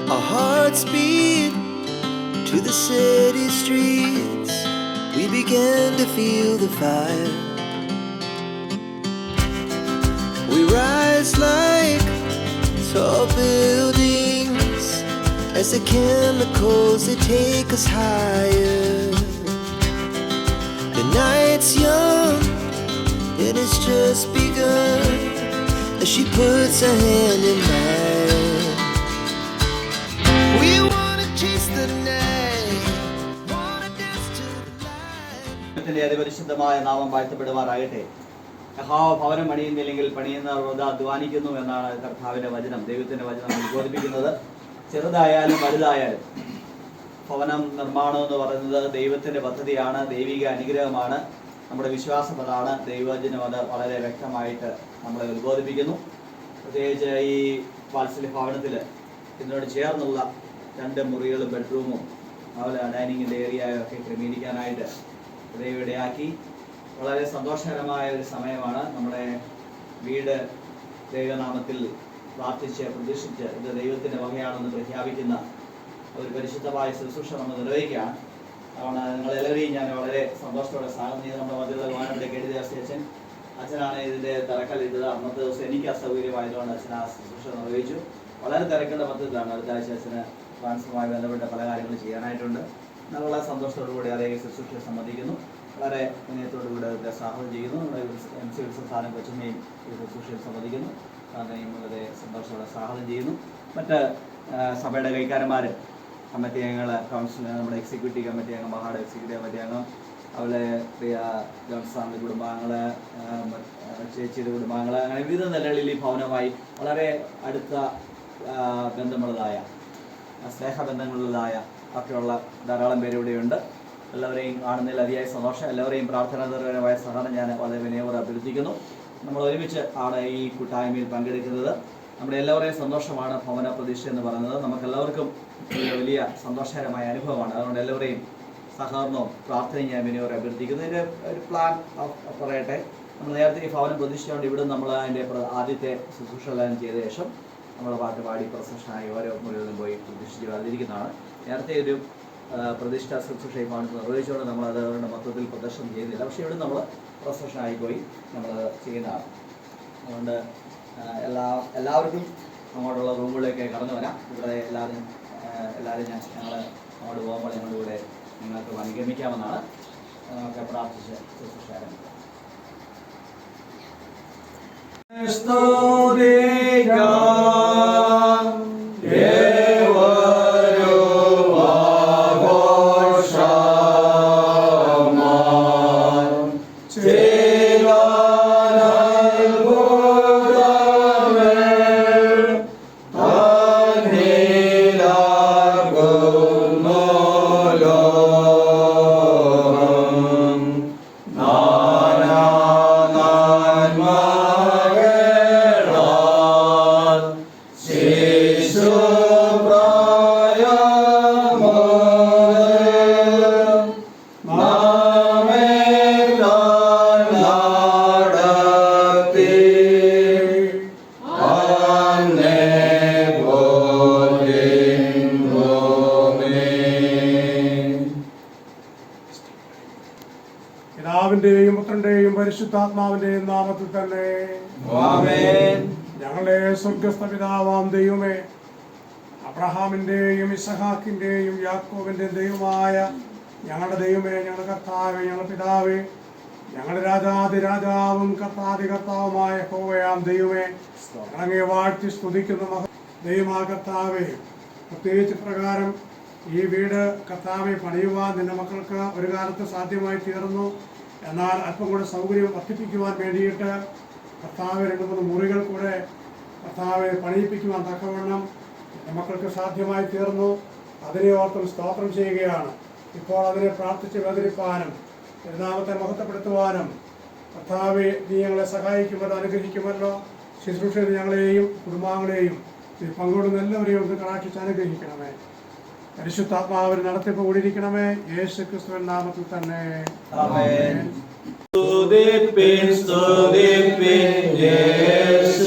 Our hearts beat to the city streets. We began to feel the fire. We rise like tall buildings as the chemicals, they take us higher. The night's young and it's just begun as she puts her hand in mine. We wanna chase the night, wanna dance to the light. അതിപരിശുദ്ധമായ നാമം വാഴ്ത്തപ്പെടുമാറാകട്ടെ. യഹോവ ഭവനം പണിയുന്നില്ലെങ്കിൽ പണിയുന്നവർ വൃഥാ അധ്വാനിക്കുന്നു എന്നാണ് കർത്താവിന്റെ വചനം, ദൈവത്തിന്റെ വചനം നമുക്ക് ബോധിപ്പിക്കുന്നത്. ചെറുതായാലും വലുതായാലും ഭവനം നിർമ്മാണം എന്ന് പറയുന്നത് ദൈവത്തിന്റെ പദ്ധതിയാണ്, ദൈവിക അനുഗ്രഹമാണ്, നമ്മുടെ വിശ്വാസം അതാണ്. ദൈവവചനം അത് വളരെ വ്യക്തമായിട്ട് നമ്മളെ ഉത്ബോധിപ്പിക്കുന്നു. പ്രത്യേകിച്ച് ഈ വാത്സല്യ ഭവനത്തിൽ ഇതിനോട് ചേർന്നുള്ള 2 മുറികളും ബെഡ്റൂമും അതുപോലെ ഡൈനിങ്ങിൻ്റെ ഏരിയയൊക്കെ ക്രമീകരിക്കാനായിട്ട് ദൈവം ഇടയാക്കി. വളരെ സന്തോഷകരമായ ഒരു സമയമാണ്. നമ്മുടെ വീട് ദൈവനാമത്തിൽ പ്രാർത്ഥിച്ച് പ്രതീക്ഷിച്ച് ഇത് ദൈവത്തിൻ്റെ വകയാണെന്ന് പ്രഖ്യാപിക്കുന്ന ഒരു പരിശുദ്ധമായ ശുശ്രൂഷ നമ്മൾ നിർവഹിക്കുകയാണ്. അതുകൊണ്ട് നിങ്ങളെല്ലാവരെയും ഞാൻ വളരെ സന്തോഷത്തോടെ സ്വാഗതം ചെയ്ത് നമ്മുടെ മധ്യയുള്ള ഗാനയുടെ കേട്ടിദാസി അച്ഛനാണ് ഇതിൻ്റെ തിരക്കല്ലിട്ടത്. അന്നത്തെ ദിവസം എനിക്ക് അസൗകര്യമായതുകൊണ്ട് അച്ഛൻ ആ ശുശ്രൂഷ നിർവഹിച്ചു. വളരെ തിരക്കേണ്ട മധ്യത്തിലാണ്. അടുത്ത ആഴ്ച അച്ഛന് ട്രാൻസ്ഫറുമായി ബന്ധപ്പെട്ട പല കാര്യങ്ങളും ചെയ്യാനായിട്ടുണ്ട്. നല്ല സന്തോഷത്തോടുകൂടി അതേ ശുശ്രൂഷയെ സംബന്ധിക്കുന്നു. വളരെ വിനയത്തോടുകൂടി അതിൻ്റെ സ്വാഗതം ചെയ്യുന്നു. നമ്മുടെ MC സംസ്ഥാനം കൊച്ചുമ്മയും ഈ ശുശ്രൂഷയിൽ സംബന്ധിക്കുന്നു. അതിനെയും വളരെ സന്തോഷത്തോടെ സ്വാഗതം ചെയ്യുന്നു. മറ്റ് സഭയുടെ കൈക്കാരന്മാർ, കമ്മിറ്റി അംഗങ്ങൾ, കൗൺസിൽ, നമ്മുടെ എക്സിക്യൂട്ടീവ് കമ്മിറ്റി അംഗം, മഹാട് എക്സിക്യൂട്ടീവ് കമ്മിറ്റി അംഗം, അതുപോലെ പ്രിയ ജോൺസാറിൻ്റെ കുടുംബാംഗങ്ങൾ, ചേച്ചിയുടെ കുടുംബാംഗങ്ങൾ, അങ്ങനെ വിവിധ നിലകളിൽ ഈ ഭവനമായി വളരെ അടുത്ത ബന്ധമുള്ളതായ സ്നേഹബന്ധങ്ങളുള്ളതായ ഒക്കെയുള്ള ധാരാളം പേര് ഇവിടെയുണ്ട്. എല്ലാവരെയും കാണുന്നതിൽ അതിയായ സന്തോഷം. എല്ലാവരെയും പ്രാർത്ഥനാപരമായ സഹകരണം ഞാൻ വളരെ വിനയപൂർവ്വം അഭ്യർത്ഥിക്കുന്നു. നമ്മൾ ഒരുമിച്ച് ആണ് ഈ കൂട്ടായ്മയിൽ പങ്കെടുക്കുന്നത്. നമ്മുടെ എല്ലാവരെയും സന്തോഷമാണ് ഭവന പ്രതീക്ഷ എന്ന് പറയുന്നത്. നമുക്കെല്ലാവർക്കും വലിയ സന്തോഷകരമായ അനുഭവമാണ്. അതുകൊണ്ട് എല്ലാവരെയും സഹകരണവും പ്രാർത്ഥനയും ഞാൻ വിനയപൂർവ്വം അഭ്യർത്ഥിക്കുന്നു. ഇതിൻ്റെ ഒരു പ്ലാൻ പറയട്ടെ. നമ്മൾ നേരത്തെ ഈ ഭവനം പ്രതീക്ഷിച്ചുകൊണ്ട് ഇവിടെ നമ്മൾ അതിൻ്റെ ആദ്യത്തെ ശുശ്രൂഷകളെല്ലാം ചെയ്ത ശേഷം നമ്മൾ പാട്ട് പാടി പ്രൊസഷനായി ഓരോ മുറികളിലും പോയി പ്രതീക്ഷിച്ച് വന്നിരിക്കുന്നതാണ്. നേരത്തെ ഒരു പ്രതിഷ്ഠാ ശുശ്രൂഷ ഈ ഭവനത്തിൽ നിർവഹിച്ചുകൊണ്ട് നമ്മൾ അതുകൊണ്ട് മൊത്തത്തിൽ പ്രദർശനം ചെയ്യുന്നില്ല. പക്ഷേ ഇവിടെ നമ്മൾ പ്രൊസഷനായി പോയി നമ്മൾ ചെയ്യുന്നതാണ്. അതുകൊണ്ട് എല്ലാവർക്കും അങ്ങോട്ടുള്ള റൂമുകളിലേക്ക് കടന്നു വരാം. ഇവിടെ എല്ലാവരും ഞങ്ങൾ അങ്ങോട്ട് പോകുമ്പോൾ ഞങ്ങളുടെ കൂടെ നിങ്ങൾക്ക് അനുഗമിക്കാമെന്നാണ്. നമുക്ക് പ്രാർത്ഥിച്ച് ശുശ്രൂഷ ആരംഭിക്കാം. പിതാവിന്റെയും പുത്രന്റെയും പരിശുദ്ധാത്മാവിന്റെയും നാമത്തിൽ തന്നെ ആമേൻ. ഞങ്ങളുടെ സ്വർഗസ്ഥ പിതാവാം ദൈവമേ, അബ്രഹാമിന്റെയും ഇസഹാക്കിന്റെയും യാക്കോബിന്റെയും ദൈവമായ ഞങ്ങളുടെ ദൈവമേ, ഞങ്ങളുടെ കർത്താവേ, ഞങ്ങളുടെ പിതാവേ, ഞങ്ങളുടെ രാജാതിരാജാവും കർത്താവുമായ യഹോവയാം ദൈവമേ, ഞങ്ങളങ്ങേ വാഴ്ത്തി സ്തുതിക്കുന്ന ദൈവമാ കർത്താവേ. പ്രത്യേകിച്ച് പ്രകാരം ഈ വീട് കർത്താവെ പണിയുവാൻ നിന്റെ മക്കൾക്ക് ഒരു കാലത്ത് സാധ്യമായി തീർന്നു. എന്നാൽ അല്പം കൂടെ സൗകര്യം വർദ്ധിപ്പിക്കുവാൻ വേണ്ടിയിട്ട് കർത്താവെ 2-3 മുറികൾ കൂടെ കർത്താവെ പണിയിപ്പിക്കുവാൻ തക്കവണ്ണം മക്കൾക്ക് സാധ്യമായി തീർന്നു. അതിനെ ഓർത്തും സ്തോത്രം ചെയ്യുകയാണ്. ഇപ്പോൾ അതിനെ പ്രാർത്ഥിച്ച് വേദനിപ്പാനും നാമത്തെ മഹത്വപ്പെടുത്തുവാനും കർത്താവെ നീ ഞങ്ങളെ സഹായിക്കുമല്ലോ, അനുഗ്രഹിക്കുമല്ലോ. ശുശ്രൂഷയിൽ ഞങ്ങളെയും കുടുംബാംഗങ്ങളെയും പങ്കെടുക്കുന്ന എല്ലാവരെയും ഒന്ന് കടാക്ഷിച്ച് അനുഗ്രഹിക്കണമേ. പരിശുദ്ധാത്മാവിന് നടത്തിപ്പ് കൂടിയിരിക്കണമേ. യേശു ക്രിസ്തുവിൻ നാമത്തിൽ തന്നെ ആമേൻ. സ്തുതിപ്പിൻ സ്തുതിപ്പിൻ യേശുദേവനെ.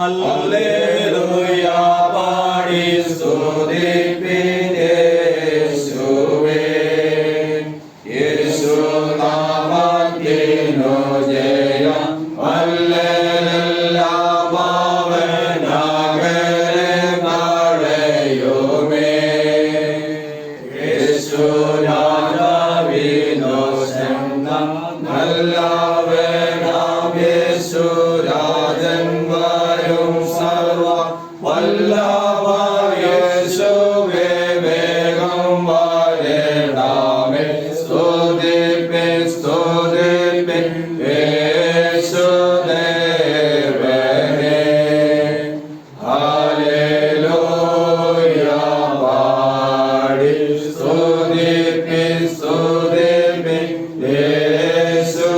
ഹല്ലേലൂയ പാടി സ്തുതിപ്പിൻ യേശുവേ. യേശുനാമത്തിനു ജയം വല്ലലെല്ലാ പാവനകരങ്ങളെയുമേ. യേശുരാജാവിനു ശരണം നല്ലവനാം യേശുരാജൻ വരും സർവ വല്ലഭ യേശുവേ വേഗം വരണമേ. സ്തുതിപ്പിൻ സ്തുതിപ്പിൻ യേശുദേവനെ. ഹല്ലേലൂയ പാടി സ്തുതിപ്പിൻ സ്തുതിപ്പിൻ യേശുദേവനെ.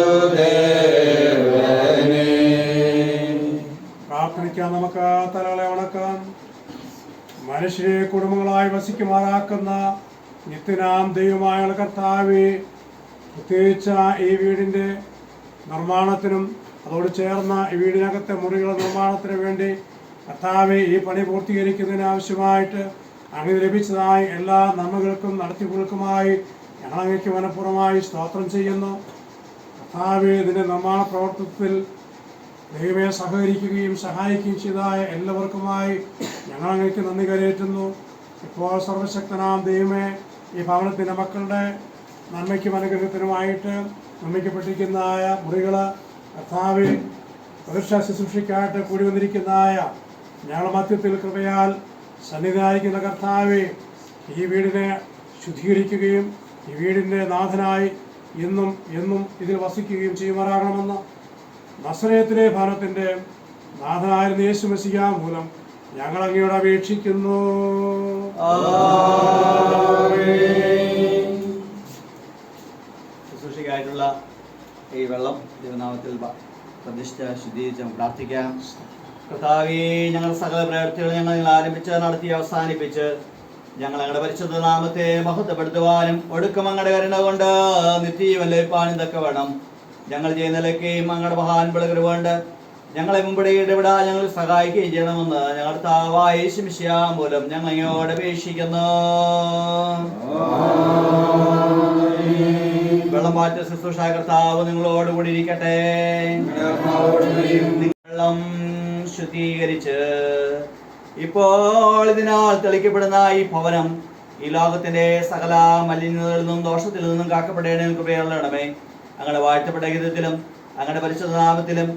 പ്രാർത്ഥിക്കാം. നമുക്ക് തലകളെ വണക്കാം. മനുഷ്യരെ കുടുംബങ്ങളായി വസിക്കുമാറാക്കുന്ന നിത്യനാം ദൈവമായ കർത്താവേ, പ്രത്യേകിച്ച് ഈ വീടിൻ്റെ നിർമ്മാണത്തിനും അതോട് ചേർന്ന ഈ വീടിനകത്തെ മുറികളുടെ നിർമ്മാണത്തിന് വേണ്ടി കർത്താവെ ഈ പണി പൂർത്തീകരിക്കുന്നതിന് ആവശ്യമായിട്ട് അങ്ങ് ലഭിച്ചതായി എല്ലാ നന്മകൾക്കും നടത്തിപ്പുകൾക്കുമായി ഞങ്ങൾ അങ്ങേക്ക് മനഃപൂർവ്വമായി സ്തോത്രം ചെയ്യുന്നു. കർത്താവെ, ഇതിൻ്റെ നിർമ്മാണ പ്രവർത്തനത്തിൽ ദൈവമേ സഹകരിക്കുകയും സഹായിക്കുകയും ചെയ്തതായ എല്ലാവർക്കുമായി ഞങ്ങൾ അങ്ങേക്ക് നന്ദി കരയേറ്റുന്നു. ഇപ്പോൾ സർവശക്തനാം ദൈവമേ, ഈ ഭവനത്തിൻ്റെ മക്കളുടെ നന്മയ്ക്കും അനുഗ്രഹത്തിനുമായിട്ട് നിർമ്മിക്കപ്പെട്ടിരിക്കുന്നതായ മുറികൾ കർത്താവെ പ്രതിഷ്ഠാ ശുശ്രൂഷയ്ക്കായിട്ട് കൂടി വന്നിരിക്കുന്നതായ ഞങ്ങളുടെ മധ്യത്തിൽ കൃപയാൽ സന്നിധാനിക്കുന്ന കർത്താവെ, ഈ വീടിനെ ശുദ്ധീകരിക്കുകയും ഈ വീടിൻ്റെ നാഥനായി എന്നും എന്നും ഇതിൽ വസിക്കുകയും ചെയ്യുമാറാകണമെന്ന് നസറേത്തിലെ ഭവനത്തിൻ്റെ നാഥനായിരുന്ന യേശു മെസ്സിഹ മൂലം ഞങ്ങൾ അങ്ങയോട് അപേക്ഷിക്കുന്നു. ശുശ്രൂഷയ്ക്കായിട്ടുള്ള ഈ വെള്ളം ദൈവനാമത്തിൽ പ്രതിഷ്ഠ ശുദ്ധീകരിച്ച് നമുക്ക് പ്രാർത്ഥിക്കാം. കർത്താവേ, ഞങ്ങൾ സകല പ്രവൃത്തികൾ ഞങ്ങൾ ആരംഭിച്ച് നടത്തി അവസാനിപ്പിച്ച് ഞങ്ങൾ അങ്ങയുടെ പരിശുദ്ധ നാമത്തെ മഹത്വപ്പെടുത്തുവാനും ഒടുക്കം അങ്ങയുടെ കരുണ കൊണ്ട് നിത്യജീവൻ ലഭിപ്പാനും തക്ക വേണം ഞങ്ങൾ ചെയ്യുന്ന നിലയ്ക്കുകയും അങ്ങയുടെ മഹാൻ വിളകരുകൊണ്ട് ഞങ്ങളെ മുമ്പടി ഇടപെടാ ഞങ്ങൾ സഹായിക്കുകയും ചെയ്യണമെന്ന് ഞങ്ങളുടെ താവായ യേശു മിശിഹ മൂലം ഞങ്ങൾ അങ്ങയോട് അപേക്ഷിക്കുന്നു. വെള്ളം മാറ്റ ശുശ്രൂഷ കർത്താവ് നിങ്ങളോടുകൂടി ഇരിക്കട്ടെ. വെള്ളം ശുദ്ധീകരിച്ച് ഇപ്പോൾ ഇതിനാൽ തെളിക്കപ്പെടുന്ന ഈ ഭവനം ഈ ലോകത്തിന്റെ സകല മലിനതകളിൽ നിന്നും ദോഷത്തിൽ നിന്നും കാക്കപ്പെടേണ്ട കൃപയുള്ളണമേ. അങ്ങയുടെ വാഴ്ത്തപ്പെട്ട ഗീതത്തിലും അങ്ങയുടെ പരിശുദ്ധ നാമത്തിലും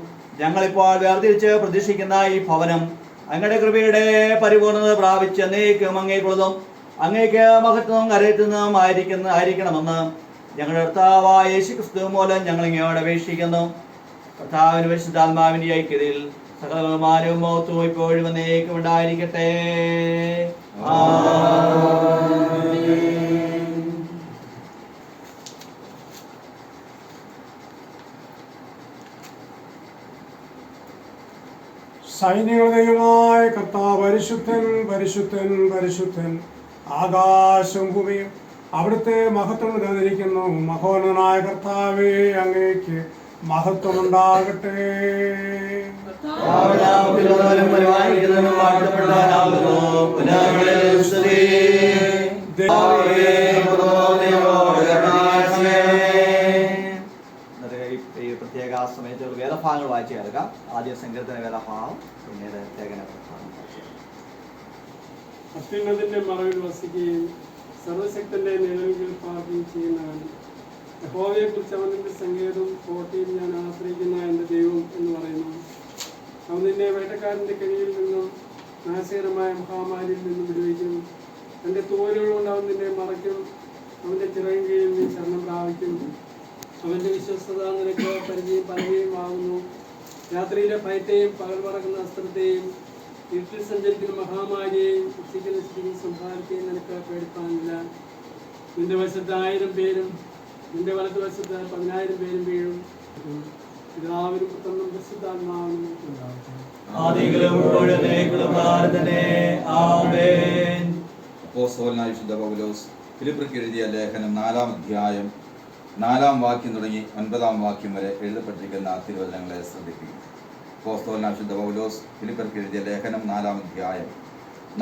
ഞങ്ങളിപ്പോൾ വേർതിരിച്ച് പ്രതീക്ഷിക്കുന്ന ഈ ഭവനം അങ്ങയുടെ കൃപയുടെ പരിപൂർണത പ്രാപിച്ച് എന്നേക്കും അങ്ങേക്കുള്ളതും അങ്ങേക്ക് മഹത്വവും കരയറ്റുന്നതും ആയിരിക്കണമെന്ന് ഞങ്ങളുടെ കർത്താവായ യേശു ക്രിസ്തു മൂലം ഞങ്ങൾ ഇങ്ങയോട് അപേക്ഷിക്കുന്നു. കർത്താവിന്റെ പരിശുദ്ധാത്മാവിന്റെ ഐക്യതയിൽ സകല ബഹുമാനവും മഹത്വവും ഇപ്പോഴും എന്നേക്കും ഉണ്ടായിരിക്കട്ടെ. സൈന്യങ്ങളുടെ ദൈവമായ കർത്താവ് പരിശുദ്ധൻ പരിശുദ്ധൻ പരിശുദ്ധൻ. ആകാശവും ഭൂമിയും അവിടുത്തെ മഹത്വം നിറഞ്ഞിരിക്കുന്നു. മഹോന്നതനായ കർത്താവേ, അങ്ങേക്ക് മഹത്വമുണ്ടാകട്ടെ. ഈ പ്രത്യേക സമയത്ത് വേദഭാഗങ്ങൾ വായിച്ചു കേൾക്കാം. ആദ്യം സങ്കീർത്തന വേദഭാഗം, പിന്നീട് ലേഖന വേദഭാഗം. അത്യുന്നതിന്റെ മറവിൽ വസിക്കുകയും സർവശക്തന്റെ നിഴലിൽ പാർക്കുകയും ചെയ്യുന്നവൻ. യഹോവയെ കുറിച്ച് അവന്റെ സങ്കേതവും കോട്ടയും ഞാൻ ആശ്രയിക്കുന്ന എൻ്റെ ദൈവം എന്ന് പറയുന്നു. അവൻ നിന്നെ വേട്ടക്കാരന്റെ കെണിയിൽ നിന്നും നാശകരമായ മഹാമാരിയിൽ നിന്നും വിടുവിക്കും. തന്റെ തോലുകൾ കൊണ്ട് അവൻ നിന്നെ മറയ്ക്കും. അവന്റെ ചിറകിൻ കീഴിൽ നീ ശരണം പ്രാപിക്കും. അവന്റെ വിശ്വസ്തത നിനക്ക് പരിചയം പറയുകയുമാകുന്നു. രാത്രിയിലെ ഭയത്തെയും പകൽ പറക്കുന്ന അസ്ത്രത്തെയും ഇരുട്ടിൽ സഞ്ചരിക്കുന്ന മഹാമാരിയെയും ഉച്ചയ്ക്ക് നശിപ്പിക്കുന്ന സംഹാരത്തെയും നിനക്ക് പേടിപ്പാനില്ല. നിന്റെ വശത്ത് 1000 പേരും നിന്റെ വലത്ത് വശത്ത് 10,000 പേരും വീഴും. പിതാവിനും പുത്രനും പരിശുദ്ധാത്മാവിനും അപ്പോസ്തലനായ വിശുദ്ധ പൗലോസ് ഫിലിപ്പിയർക്ക് എഴുതിയ ലേഖനം 4-ാം അധ്യായം 4-ാം വാക്യം തുടങ്ങി 9-ാം വാക്യം വരെ എഴുതപ്പെട്ടിരിക്കുന്ന തിരുവചനങ്ങളെ ശ്രദ്ധിക്കുക. അപ്പോസ്തലനായ വിശുദ്ധ പൗലോസ് ഫിലിപ്പർക്ക് എഴുതിയ ലേഖനം 4-ാം അധ്യായം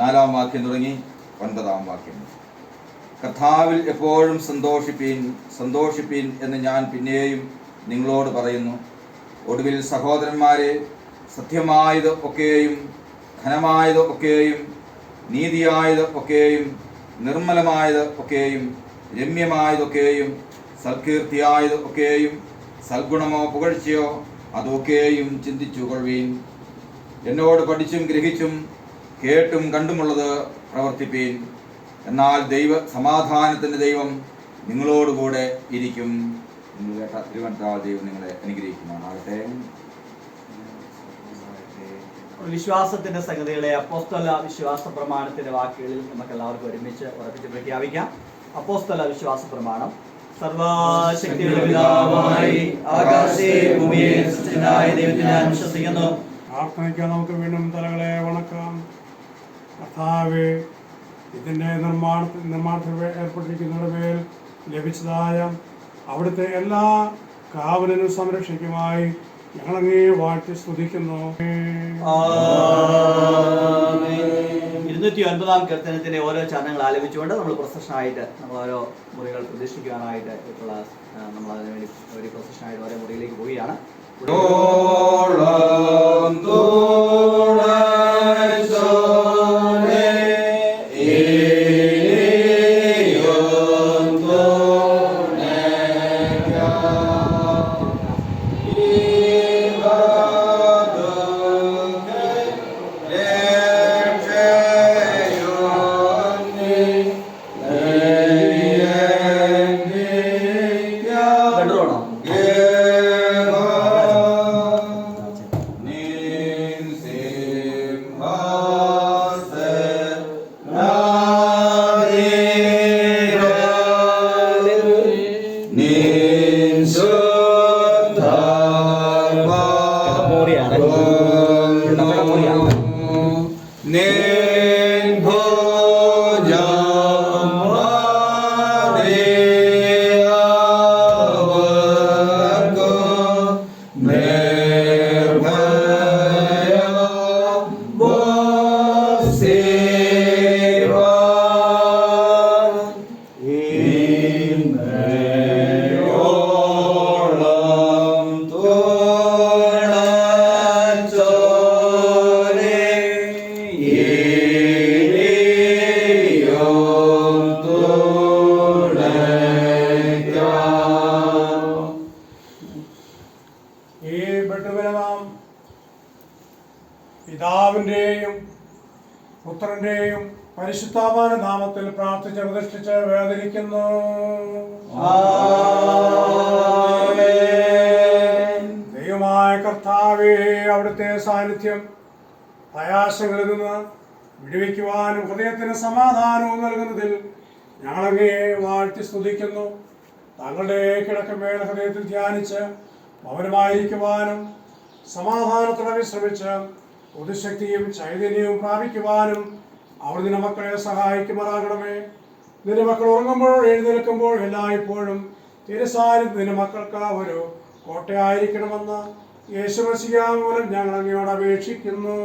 4-ാം വാക്യം തുടങ്ങി 9-ാം വാക്യം. കർത്താവിൽ എപ്പോഴും സന്തോഷിപ്പീൻ എന്ന് ഞാൻ പിന്നെയും നിങ്ങളോട് പറയുന്നു. ഒടുവിൽ സഹോദരന്മാരെ, സത്യമായത് ഒക്കെയും ഘനമായത് ഒക്കെയും നീതിയായത് ഒക്കെയും നിർമ്മലമായത് ഒക്കെയും രമ്യമായതൊക്കെയും സൽകീർത്തിയായത് ഒക്കെയും സൽഗുണമോ പുകഴ്ചയോ അതൊക്കെയും ചിന്തിച്ചു കൊള്ളുവീൻ. എന്നോട് പഠിച്ചും ഗ്രഹിച്ചും കേട്ടും കണ്ടുമുള്ളത് പ്രവർത്തിപ്പീൻ. എന്നാൽ സമാധാനത്തിൻ്റെ ദൈവം നിങ്ങളോടുകൂടെ ഇരിക്കും. നിങ്ങൾ കേട്ട തിരുവനന്തപുരം ദൈവം നിങ്ങളെ അനുഗ്രഹിക്കുമാറാകട്ടെ. വിശ്വാസത്തിന്റെ സംഗതികളെ അപ്പോസ്തല വിശ്വാസ പ്രമാണത്തിന്റെ വാക്കുകളിൽ നമുക്ക് എല്ലാവർക്കും ഒരുമിച്ച് ഉറപ്പിച്ച് പ്രഖ്യാപിക്കാം. അപ്പോസ്തല വിശ്വാസ പ്രമാണം. സർവശക്തിയുള്ള പിതാവായി ആകാശത്തെയും ഭൂമിയെയും സൃഷ്ടിച്ചവനായ ദൈവത്തിൽ ഞാൻ വിശ്വസിക്കുന്നു. പ്രാർത്ഥനയ്ക്കാൻ നമുക്ക് വീണ്ടും തലകളെ വണക്കാം. കർത്താവേ, ഇതിൻ്റെ നിർമ്മാണത്തിൽ ഏർപ്പെട്ടിരിക്കുന്നവരുടെ മേൽ ലഭിച്ചതായ അവിടുത്തെ എല്ലാ കാവലിനും സംരക്ഷയ്ക്കുമായി ഞങ്ങളങ്ങേ വാഴ്ത്തി സ്തുതിക്കുന്നു. 209-ാം കീർത്തനത്തിന്റെ ഓരോ ചരണങ്ങൾ ആലപിച്ചുകൊണ്ട് നമ്മൾ പ്രൊസഷനായിട്ട് നമ്മൾ ഓരോ മുറികൾ പ്രതീക്ഷിക്കാനായിട്ട് ഉള്ള നമ്മൾ അതിന് വേണ്ടി ഒരു പ്രൊസഷനായിട്ട് ഓരോ മുറിയിലേക്ക് പോവുകയാണ്. പിതാവിൻ്റെയും പുത്രന്റെയും പരിശുദ്ധാത്മാവിന്റെ നാമത്തിൽ പ്രാർത്ഥിച്ച് പ്രതിഷ്ഠിച്ച് വേദനിക്കുന്നു. ദൈവമായ കർത്താവേ, അവിടുത്തെ സാന്നിധ്യം പ്രയാസങ്ങളിൽ നിന്ന് വിടുവിക്കുവാനും ഹൃദയത്തിന് സമാധാനവും നൽകുന്നതിൽ ഞങ്ങളങ്ങേ വാഴ്ത്തി സ്തുതിക്കുന്നു. തങ്ങളുടെ കിടക്കമേൽ ഹൃദയത്തിൽ ധ്യാനിച്ച് മൗനമായിരിക്കുവാനും സമാധാനത്തോടെ വിശ്രമിച്ച് ബുദ്ധിശക്തിയും ചൈതന്യവും പ്രാപിക്കുവാനും അവർ നിന്റെ മക്കളെ സഹായിക്കുമാറാകണമേ. നിന്റെ മക്കൾ ഉറങ്ങുമ്പോൾ എഴുന്നേൽക്കുമ്പോൾ എല്ലായ്പ്പോഴും തിരുസാന്നിധ്യം നിന്റെ മക്കൾക്ക് ഒരു കോട്ടയായിരിക്കണമെന്ന് യേശുമശിഹാ മൂലം ഞങ്ങൾ അങ്ങയോട് അപേക്ഷിക്കുന്നു.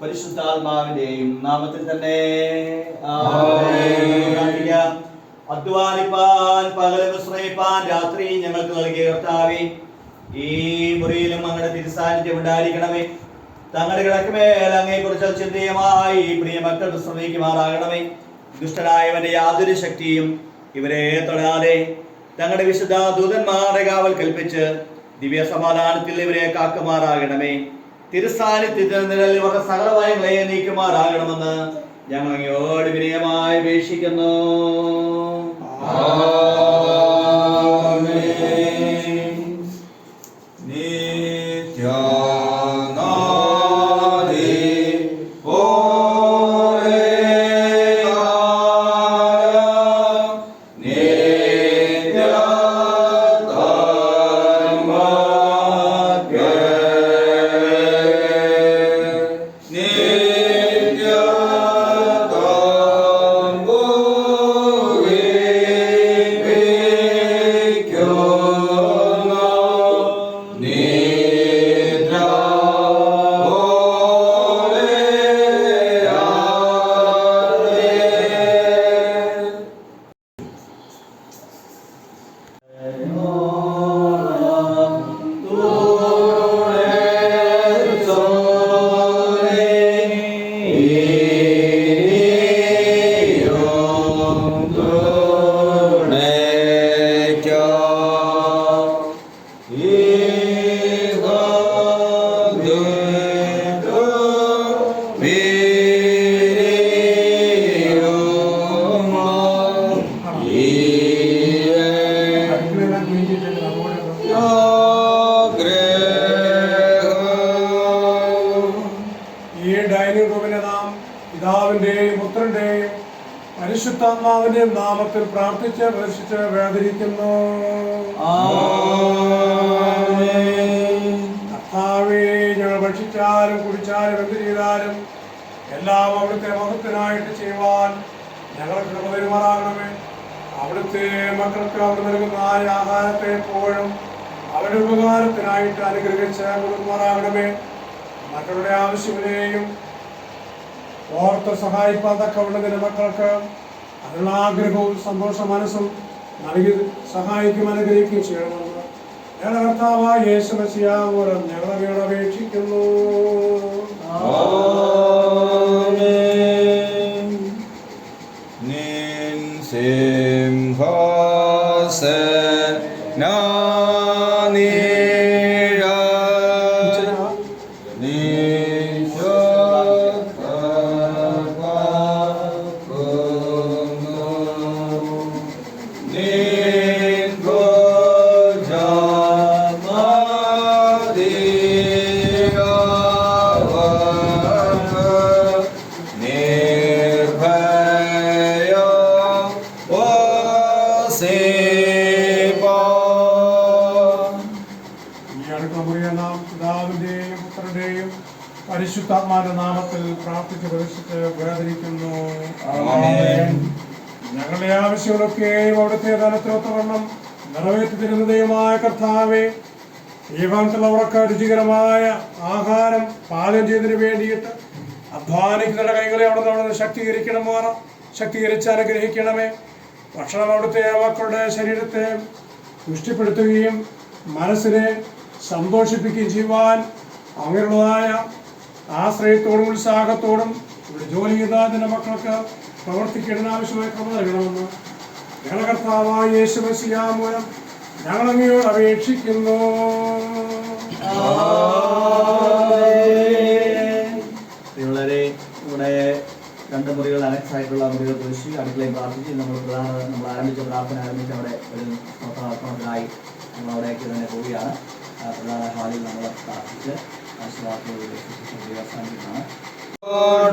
പരിശുദ്ധാത്മാവിന്റെയും നാമത്തിൽ തന്നെ ആമേൻ. അധ്വാനിപ്പാൻ പകലും ശ്രമിപ്പാൻ രാത്രി ഞങ്ങൾക്ക് നൽകിയ കർത്താവേ, ഈ മുറിയിലും അങ്ങയുടെ തിരുസാന്നിധ്യം ഉണ്ടായിരിക്കണമേ. തങ്ങളുടെ കിടക്കുമേൽ അങ്ങയെക്കുറിച്ച് ചിന്തയുമായി പ്രിയ മക്കൾ ശ്രമിക്കുമാറാകണമേ. ദുഷ്ടനായവന്റെ യാതൊരു ശക്തിയും ഇവരെ തൊടാതെ തങ്ങളുടെ വിശുദ്ധ ദൂതന്മാരെ കാവൽ കൽപ്പിച്ച് ദിവ്യ സമാധാനത്തിൽ ഇവരെ കാക്കുമാറാകണമേ. തിരുസാന്നിധ്യത്തിൽ നിഴൽ ഇവരുടെ സകല ഭയങ്ങളെ നീക്കുമാറാകണമെന്ന് ഞങ്ങൾ അങ്ങയോട് വിനയമായി അപേക്ഷിക്കുന്നു. പരിശുദ്ധാത്മാവിന്റെ നാമത്തിൽ പ്രാർത്ഥിച്ച് പ്രദർശിച്ച് വേദനിക്കുന്നു. കർത്താവേ, ഞങ്ങൾ ഭക്ഷിച്ചാലും കുടിച്ചാലും എന്ത് ചെയ്താലും എല്ലാം അവിടുത്തെ മഹത്വത്തിനായിട്ട് ചെയ്യുവാൻ ഞങ്ങൾക്ക് കൃപ പെരുമാറാകണമേ. അവിടുത്തെ മക്കൾക്ക് അവർ നൽകുന്ന ആഹാരത്തെ എപ്പോഴും അവരുടെ ഉപകാരത്തിനായിട്ട് അനുഗ്രഹിച്ച് കൊടുക്കുമാറാകണമേ. മക്കളുടെ ആവശ്യങ്ങളെയും ഓർത്ത് സഹായിപ്പാൻ തക്കവണ്ണ മക്കൾക്ക് അതിനുള്ള ആഗ്രഹവും സന്തോഷ മനസ്സും നൽകി സഹായിക്കും അനുഗ്രഹിക്കുകയും ചെയ്യണമെന്ന് ഞങ്ങളുടെ കർത്താവായ യേശു മശിഹാ മൂലം ഞങ്ങളവയോട് അപേക്ഷിക്കുന്നു. പരിശുദ്ധാത്മാവിന്റെ നാമത്തിൽ പ്രാർത്ഥിച്ച് പ്രവേശിച്ച് വേദനിക്കുന്നു. ഞങ്ങളുടെ ആവശ്യങ്ങളൊക്കെയും അവിടുത്തെ ധനത്തിനൊത്തവണ്ണം നിറവേറ്റി തരുന്ന ദൈവമായ കർത്താവേ, ഈ ഭവനത്തിലുള്ളവർക്ക് രുചികരമായ ആഹാരം പാചകം ചെയ്തതിന് വേണ്ടിയിട്ട് അധ്വാനിക്കുന്ന കൈകളെ അവിടെ ശക്തീകരിച്ച് അനുഗ്രഹിക്കണമേ. ഭക്ഷണം അവിടുത്തെ മക്കളുടെ ശരീരത്തെ പുഷ്ടിപ്പെടുത്തുകയും മനസ്സിനെ സന്തോഷിപ്പിക്കുകയും ചെയ്യുവാൻ അങ്ങനെയുള്ളതായ ആശ്രയത്തോടും ഉത്സാഹത്തോടും ഇവിടെ ജോലി ചെയ്ത മക്കൾക്ക് പ്രവർത്തിക്കേണ്ടതിന് ആവശ്യമായ ക്രമ നൽകണമെന്ന് ഞങ്ങളുടെ കർത്താവായ യേശു മശിഹാ മൂലം ഞങ്ങൾ അങ്ങയോട് അപേക്ഷിക്കുന്നു. വളരെ ഇവിടെ 2 മുറികൾ അനക്സായിട്ടുള്ള മുറികൾ കുറിച്ച് അടുക്കളയും പ്രാർത്ഥിച്ച് നമ്മൾ ആരംഭിച്ച പ്രാർത്ഥന ആരംഭിച്ച് അവിടെ ഒരു സ്തോത്രാർപ്പണത്തിനായി നമ്മൾ അവിടേക്ക് തന്നെ പോവുകയാണ്. പ്രധാന ഹാളിൽ നമ്മൾ പ്രാർത്ഥിച്ച് ആശീർവാദത്തോടെ അവസാനിക്കുന്നതാണ്. Oh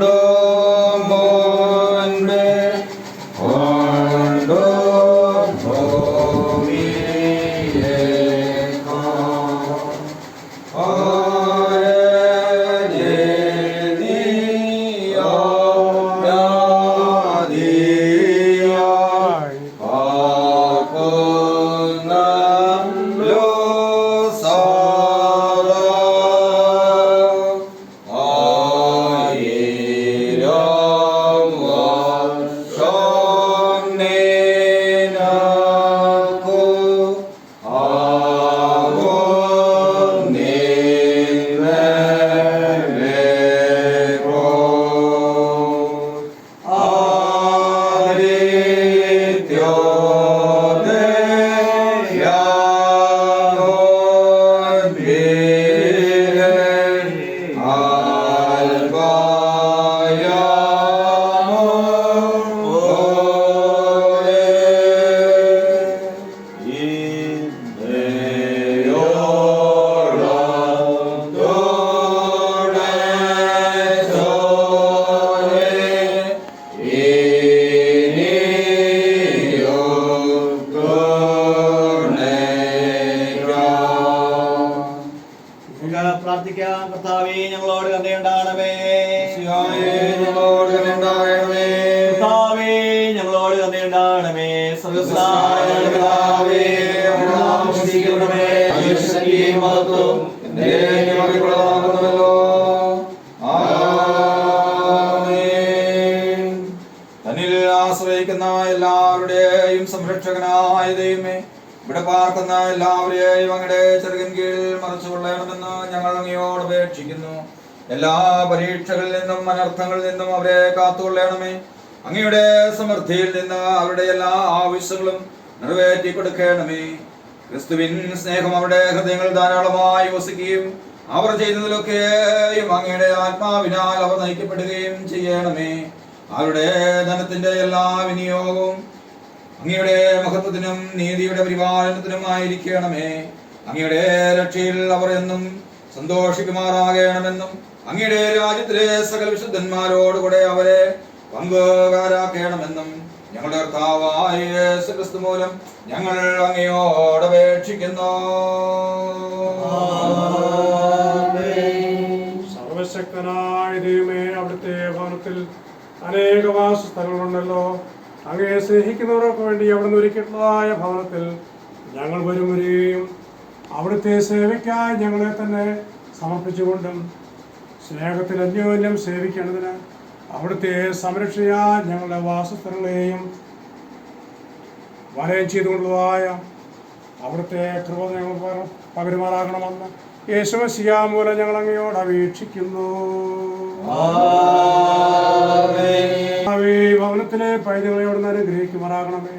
മിശിഹായേ, ഞങ്ങളോട് കരുണയുണ്ടാകണമേ. കർത്താവേ, ഞങ്ങളോട് കരുണയുണ്ടാകണമേ. സ്വർഗ്ഗസ്ഥനായ ഞങ്ങളുടെ പിതാവേ, അങ്ങയുടെ നാമം പൂജിക്കപ്പെടണമേ. അങ്ങയുടെ ശക്തിയും മഹത്വവും എന്നേക്കും അങ്ങേക്കുള്ളതാകുന്നുവല്ലോ. ആമേൻ. തന്നിൽ ആശ്രയിക്കുന്ന എല്ലാവരുടെയും സംരക്ഷകനായ ദൈവമേ, ഇവിടെ പാർക്കുന്ന എല്ലാവരെയും അങ്ങയുടെ ചെറുകിൻ കീഴിൽ മറച്ചുകൊള്ളണമെന്ന് ഞങ്ങൾ അങ്ങയോട് അപേക്ഷിക്കുന്നു. എല്ലാ പരീക്ഷകളിൽ നിന്നും അനർത്ഥങ്ങളിൽ നിന്നും അവരെ കാത്തുകൊള്ളണമേ. അങ്ങയുടെ സമൃദ്ധിയിൽ നിന്ന് അവരുടെ എല്ലാ ആവശ്യങ്ങളും നിറവേറ്റി കൊടുക്കണമേ. ക്രിസ്തുവിൻ സ്നേഹം അവരുടെ ഹൃദയങ്ങൾ ധാരാളമായി വസിക്കുകയും അവർ ചെയ്യുന്നതിലൊക്കെയും അങ്ങയുടെ ആത്മാവിനാൽ അവർ നയിക്കപ്പെടുകയും ചെയ്യണമേ. അവരുടെ ധനത്തിന്റെ എല്ലാ വിനിയോഗവും അങ്ങയുടെ മഹത്വത്തിനും നീതിയുടെ പരിപാലനത്തിനുമായിരിക്കണമേ. അങ്ങയുടെ രക്ഷയിൽ അവർ എന്നും സന്തോഷിക്കുമാറാകണമെന്നും അങ്ങയുടെ രാജ്യത്തിലെ സകല വിശുദ്ധന്മാരോടുകൂടെ അവരെ പങ്കുകാരാക്കണമെന്നും ഞങ്ങളുടെ കർത്താവായ യേശു ക്രിസ്തു മൂലം ഞങ്ങൾ അങ്ങയോട് അപേക്ഷിക്കുന്നു. സർവശക്തനായ ദൈവമേ, അവിടുത്തെ ഭവനത്തിൽ അനേക വാസസ്ഥലങ്ങളുണ്ടല്ലോ. അങ്ങയെ സ്നേഹിക്കുന്നവർക്ക് വേണ്ടി അവിടുന്ന് ഒരുക്കിയിട്ടുള്ളതായ ഭവനത്തിൽ ഞങ്ങൾ വരെയും അവിടുത്തെ സേവയ്ക്കായി ഞങ്ങളെ തന്നെ സമർപ്പിച്ചുകൊണ്ടും സ്നേഹത്തിൽ അന്യോന്യം സേവിക്കേണ്ടതിന് അവിടുത്തെ സംരക്ഷയാൽ ഞങ്ങളുടെ വാസസ്ഥലങ്ങളെയും വലയം ചെയ്തുകൊണ്ടുള്ളതായ അവിടുത്തെ കൃപ ഞങ്ങൾ പകരുമാറാകണമെന്ന് യേശുമശിഹാ മൂലം ഞങ്ങൾ അങ്ങയോട് അപേക്ഷിക്കുന്നു. ഭവനത്തിലെ പൈതങ്ങളെയോട് അനുഗ്രഹിക്കുമാറാകണമേ.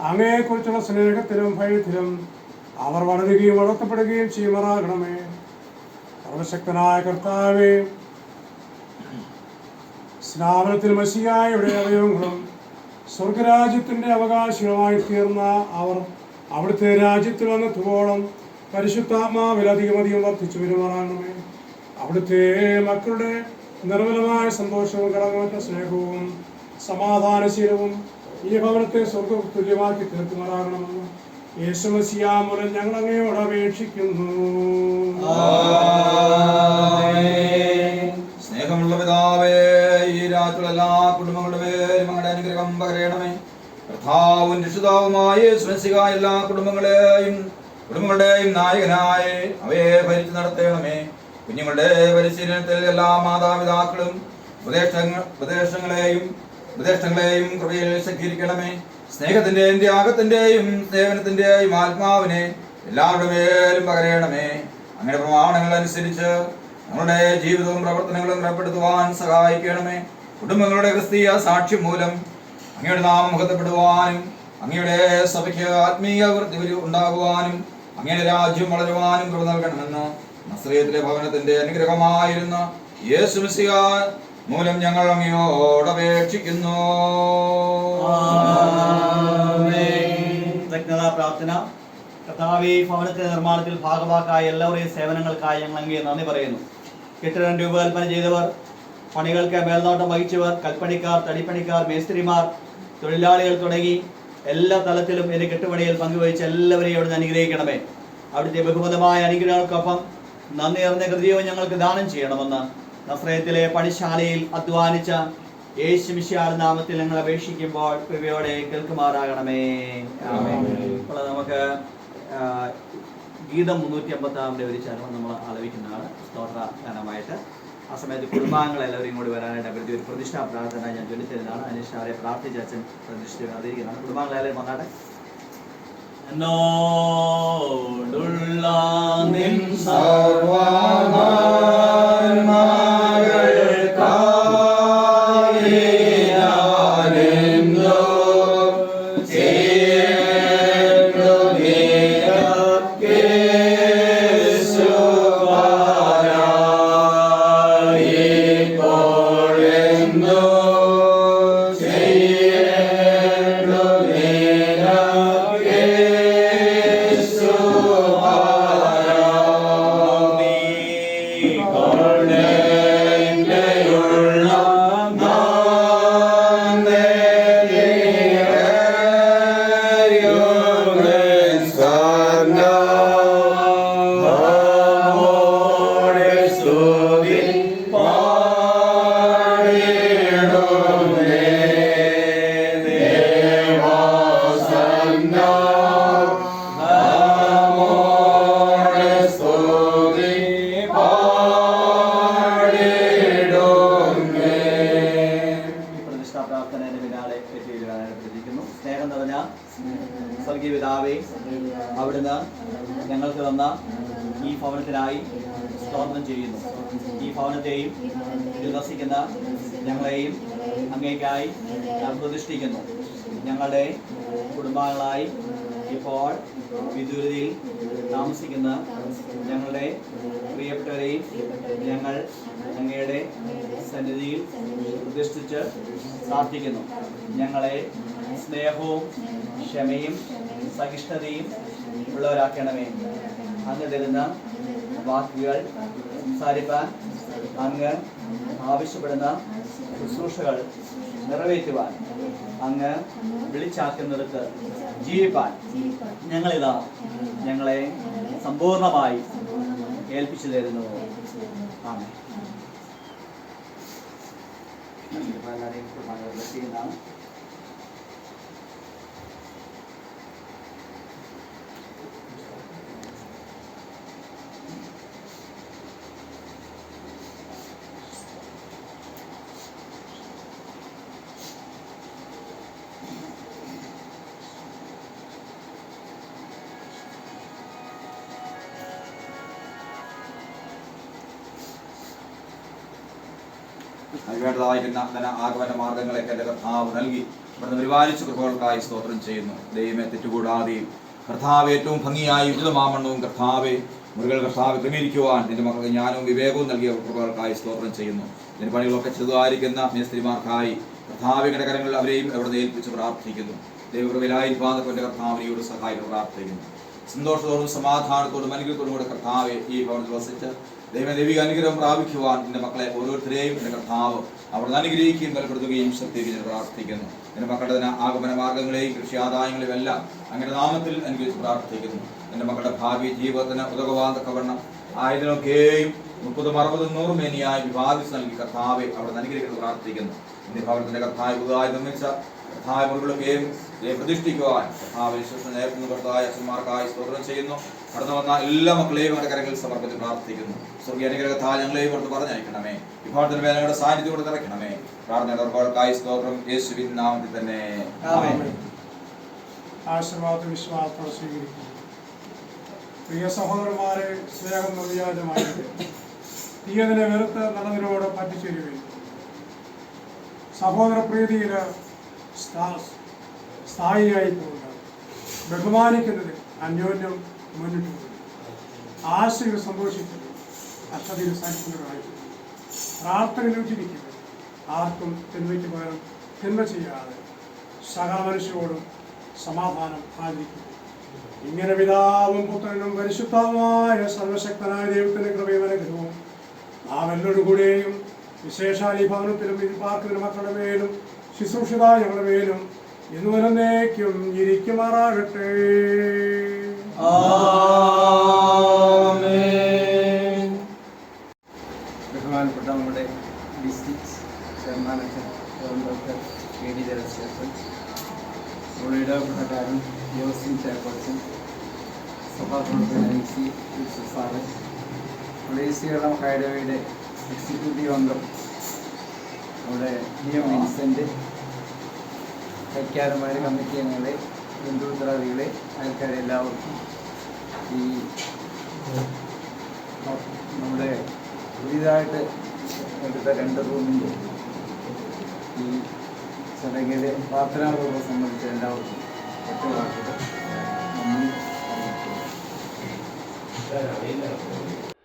അങ്ങയെക്കുറിച്ചുള്ള സ്നേഹത്തിലും ഭയത്തിലും അവർ വളരുകയും വളർത്തപ്പെടുകയും ചെയ്യുമാറാകണമേ. സർവശക്തനായ കർത്താവേ, സ്നാപനത്തിൽ മശിഹായുടെ അവയവങ്ങളും സ്വർഗരാജ്യത്തിന്റെ അവകാശികളുമായി തീർന്ന അവർ അവിടുത്തെ രാജ്യത്തിൽ വന്നെത്തുവോളം പരിശുദ്ധാത്മാവിൽ അധികം വർദ്ധിച്ചു വരുമാറാകണമേ. അവിടുത്തെ മക്കളുടെ നിർമ്മലമായ സന്തോഷവും കടമറ്റ സ്നേഹവും സമാധാനശീലവും ഈ ഭവനത്തെ സ്വർഗ തുല്യമാക്കി തീർക്കുമാറാകണമെന്ന് യേശുമശിഹാ മൂലം ഞങ്ങൾ അങ്ങയോട് അപേക്ഷിക്കുന്നു. സ്നേഹമുള്ള പിതാവേ, ഈ രാത്രിയുള്ള എല്ലാ കുടുംബങ്ങളുടെ പേരും അങ്ങയുടെ അനുഗ്രഹം പകരണമേ. കർത്താവും രക്ഷിതാവുമായ യേശുമശിഹാ എല്ലാ കുടുംബങ്ങളുടെയും നായകനായി അവയെ ഭരിച്ചു നടത്തണമേ. കുഞ്ഞുങ്ങളുടെ പരിശീലനത്തിൽ എല്ലാ മാതാപിതാക്കളും ഉപദേഷ്ടങ്ങളെയും കൃപയിൽ ശക്തീകരിക്കണമേ. സ്നേഹത്തിന്റെയും ത്യാഗത്തിന്റെയും സേവനത്തിന്റെയും ആത്മാവിനെ എല്ലാവരുടെ മേലും പകരണമേ. അങ്ങയുടെ പ്രമാണങ്ങൾ അനുസരിച്ച് നമ്മുടെ ജീവിതവും പ്രവർത്തനങ്ങളും ക്രമപ്പെടുത്തുവാൻ സഹായിക്കണമേ. കുടുംബങ്ങളുടെ ക്രിസ്തീയ സാക്ഷ്യം മൂലം അങ്ങയുടെ നാമം മുഖത്തപ്പെടുവാനും അങ്ങയുടെ സഭയ്ക്ക് ആത്മീയ വൃത്തി ഉണ്ടാകുവാനും അങ്ങയുടെ രാജ്യം വളരുവാനും കൃപ നൽകണമെന്ന് നസ്രയത്തിലെ ഭവനത്തിന്റെ അനുഗ്രഹമായിരുന്ന യേശുമശിഹാ മൂലം ഞങ്ങൾ അങ്ങയോട് അപേക്ഷിക്കുന്നു. പ്രാർത്ഥന. കർത്താവേ, ഭവനത്തിന്റെ നിർമ്മാണത്തിൽ ഭാഗവാക്കായ എല്ലാവരെയും സേവനങ്ങൾക്കായി ഞങ്ങൾ അങ്ങേ നന്ദി പറയുന്നു. കെട്ടിടം രൂപകൽപ്പന ചെയ്തവർ, പണികൾക്ക് മേൽനോട്ടം വഹിച്ചവർ, കൽപ്പണിക്കാർ, തടിപ്പണിക്കാർ, മേസ്ത്രിമാർ, തൊഴിലാളികൾ തുടങ്ങി എല്ലാ തലത്തിലും എൻ്റെ കെട്ടുപണിയിൽ പങ്കുവഹിച്ച എല്ലാവരെയും അവിടുന്ന് അനുഗ്രഹിക്കണമേ. അവിടുത്തെ ബഹുമതമായ അനുഗ്രഹങ്ങൾക്കൊപ്പം നന്ദി നിറഞ്ഞ ഹൃദയവും ഞങ്ങൾക്ക് ദാനം ചെയ്യണമെന്ന് നസ്രയത്തിലെ പണിശാലയിൽ അധ്വാനിച്ച യേശുമിശിഹായുടെ നാമത്തിൽ ഞങ്ങൾ അപേക്ഷിക്കുമ്പോൾ കൃപയോടെ കേൾക്കുമാറാകണമേ. അപ്പോൾ നമുക്ക് ഗീതം 356 ഒരു ചരണം നമ്മൾ ആലപിക്കുന്നതാണ് സ്തോത്ര ഗാനമായിട്ട്. ആ സമയത്ത് കുടുംബാംഗങ്ങളെല്ലാവരും കൂടി വരാനായിട്ട് അഭ്യർത്ഥി ഒരു പ്രതിഷ്ഠാ പ്രാർത്ഥന ഞാൻ ചൊല്ലിത്തരുന്നതാണ്. അതിനുശേഷം അവരെ പ്രാർത്ഥിച്ച് അച്ഛൻ പ്രതിഷ്ഠ അറിയിക്കുന്നതാണ്. കുടുംബാംഗങ്ങളെല്ലാവരും വന്നാട്ടെ. എന്നോടുള്ള നിൻ Amen. നിറഞ്ഞ സ്വർഗീയ പിതാവേ, അവിടുന്ന് ഞങ്ങൾക്ക് തന്ന ഈ ഭവനത്തിനായി സ്തോത്രം ചെയ്യുന്നു. ഈ ഭവനത്തെയും ഇതിൽ വസിക്കുന്ന ഞങ്ങളെയും അങ്ങേക്കായി പ്രതിഷ്ഠിക്കുന്നു. ഞങ്ങളുടെ കുടുംബാംഗങ്ങളായി ഇപ്പോൾ വിദൂരതയിൽ താമസിക്കുന്ന ഞങ്ങളുടെ പ്രിയപ്പെട്ടവരെയും ഞങ്ങൾ അങ്ങയുടെ സന്നിധിയിൽ പ്രതിഷ്ഠിച്ച് പ്രാർത്ഥിക്കുന്നു. ഞങ്ങളെ സ്നേഹവും ക്ഷമയും സഹിഷ്ണുതയും ഉള്ളവരാക്കണമേ. അങ്ങ് തരുന്ന വാക്കുകൾ സംസാരിപ്പാൻ, അങ്ങ് ആവശ്യപ്പെടുന്ന ശുശ്രൂഷകൾ നിറവേറ്റുവാൻ, അങ്ങ് വിളിച്ചാക്കുന്നിടത്ത് ജീവിപ്പാൻ ഞങ്ങളെ സമ്പൂർണമായി ഏൽപ്പിച്ചു തരുന്നു. ആമേൻ. എല്ലാവരെയും ബ്ലസ് ചെയ്യുന്നതാണ്. വേണ്ടതായിരിക്കുന്ന ധന ആഗമന മാർഗങ്ങളൊക്കെ എൻ്റെ കർത്താവ് നൽകി ഇവിടുന്ന് പരിപാലിച്ച കൃപകൾക്കായി സ്തോത്രം ചെയ്യുന്നു. ദൈവമേ, തെറ്റുകൂടാതെയും കർത്താവ് ഏറ്റവും ഭംഗിയായി ഉചിതമാമണ്ണവും കർത്താവെ മുറികൾ കർത്താവ് ക്രമീകരിക്കുവാൻ നിന്റെ മക്കൾക്ക് ജ്ഞാനവും വിവേകവും നൽകിയ കൃപകൾക്കായി സ്തോത്രം ചെയ്യുന്നു. ഇതിന് പണികളൊക്കെ ചെറുതായിരിക്കുന്ന മേസ്ത്രിമാർക്കായി കർത്താവിന്റെ കരങ്ങളിൽ അവരെയും എവിടെ ഏൽപ്പിച്ച് പ്രാർത്ഥിക്കുന്നു. ദൈവകൃപയിലായിരിക്കാതെ എൻ്റെ കർത്താവിനോട് സഹായം പ്രാർത്ഥിക്കുന്നു. സന്തോഷത്തോടും സമാധാനത്തോടും അനുഗ്രഹത്തോടും കൂടെ കർത്താവെ ഈ ഭവനത്തിൽ വസിച്ച് ദൈവിക അനുഗ്രഹം പ്രാപിക്കുവാൻ എൻ്റെ മക്കളെ ഓരോരുത്തരെയും എൻ്റെ കർത്താവ് അവിടുന്ന് അനുഗ്രഹിക്കുകയും ബലപ്പെടുത്തുകയും ശക്തിയും പ്രാർത്ഥിക്കുന്നു. എൻ്റെ മക്കളുടെ ആഗമന മാർഗങ്ങളെയും കൃഷി ആദായങ്ങളെയും എല്ലാം അങ്ങനെ നാമത്തിൽ അനുഗ്രഹിച്ച് പ്രാർത്ഥിക്കുന്നു. എൻ്റെ മക്കളുടെ ഭാവി ജീവിതത്തിന് ഉതകുവാൻ തക്കവണ്ണം ആയതിനൊക്കെയും 30, 60, 100 മേനിയായി വിവാദിച്ച് നൽകി കർത്താവെ അവിടുന്ന് അനുഗ്രഹിക്കുന്നത് പ്രാർത്ഥിക്കുന്നു. എൻ്റെ ഭവനത്തിൻ്റെ കർത്താവ് പുതുതായി നിർമ്മിച്ച കർത്താവ് മുറികളൊക്കെയും പ്രതിഷ്ഠിക്കുവാൻ കർത്താവ് നേരത്തെ കർത്തായ അച്ഛന്മാർക്കായി സ്തോത്രം ചെയ്യുന്നു. കടന്നു വന്ന എല്ലാ മക്കളെയും അവരുടെ കരങ്ങളിൽ സമർപ്പിച്ച് പ്രാർത്ഥിക്കുന്നു. സ്വർഗീയ അനുഗ്രഹത്താൽ ഞങ്ങളെയും പുറത്ത് പറഞ്ഞയക്കണമേ. വിഭാഗത്തിന് മേലെ ഞങ്ങളുടെ സാന്നിധ്യം കൊണ്ട് നിറയ്ക്കണമേ. പ്രാർത്ഥനകൾക്കായി സ്തോത്രം യേശുവിൻ നാമത്തിൽ തന്നെ. ആശീർവാദ വിശ്വാസം സ്വീകരിക്കുന്നു. പ്രിയ സഹോദരന്മാരെ, സ്നേഹം നിർവ്യാജമായിട്ട് തീയതിനെ വെറുത്ത് നല്ലതിനോട് പറ്റിച്ചേരുകയും സഹോദര പ്രീതിയിൽ സ്ഥായിയായി പോകുക, ബഹുമാനിക്കുന്നതിൽ അന്യോന്യം മുന്നിട്ട് പോകുക, ആശയിൽ സന്തോഷിക്കുന്നത്, അക്ഷതയിൽ സഹിക്കുന്നതായിരിക്കും, പ്രാർത്ഥനയിൽ ഉചിരിക്കുക, ആർക്കും തിന്മയ്ക്ക് പകരം തിന്മ ചെയ്യാതെ സകല മനുഷ്യരോടും സമാധാനം ആചരിക്കുക. ഇങ്ങനെ പിതാവും പുത്രനും പരിശുദ്ധവുമായ സർവശക്തനായ ദൈവത്തിന്റെ കൃപയും അനുഗ്രഹവും നാം എല്ലാവരും കൂടെയും വിശേഷാൽ ഈ ഭവനത്തിലും ഇതിൽ പാർക്കുന്ന മക്കളുടെ മേലും ശുശ്രൂഷിത ഞങ്ങളുടെ മേലും ഇന്നു വരുന്നേക്കും ഇരിക്കുമാറാകട്ടെ. ബഹുമാനപ്പെട്ട നമ്മുടെ district chairman doctor K D Devasvan, നമ്മുടെ ഇടപെട്ടക്കാരൻ യോസിൻ ചെയർപേഴ്സൺ, സഭാപ്രവർത്തകൻ MC സാറ്, നമ്മുടെ ഈശ്വരം അക്കാഡമിയുടെ എക്സിക്യൂട്ടീവ് അംഗം നമ്മുടെ DM വിൻസെൻ്റ്, കൈക്കാരന്മാർ, കമ്മിറ്റി അംഗങ്ങളെ, ബന്ധുമിത്രാദികളെ, അയൽക്കാരെ എല്ലാവർക്കും ഈ നമ്മുടെ പുതിയതായിട്ട് എടുത്ത 2 റൂമിൻ്റെ ഈ ചടങ്ങിലെ പ്രാർത്ഥനാപൂർവ്വം സംബന്ധിച്ച എല്ലാവർക്കും ഒറ്റവാക്കുകൾ നന്ദി അറിയിക്കുന്നു.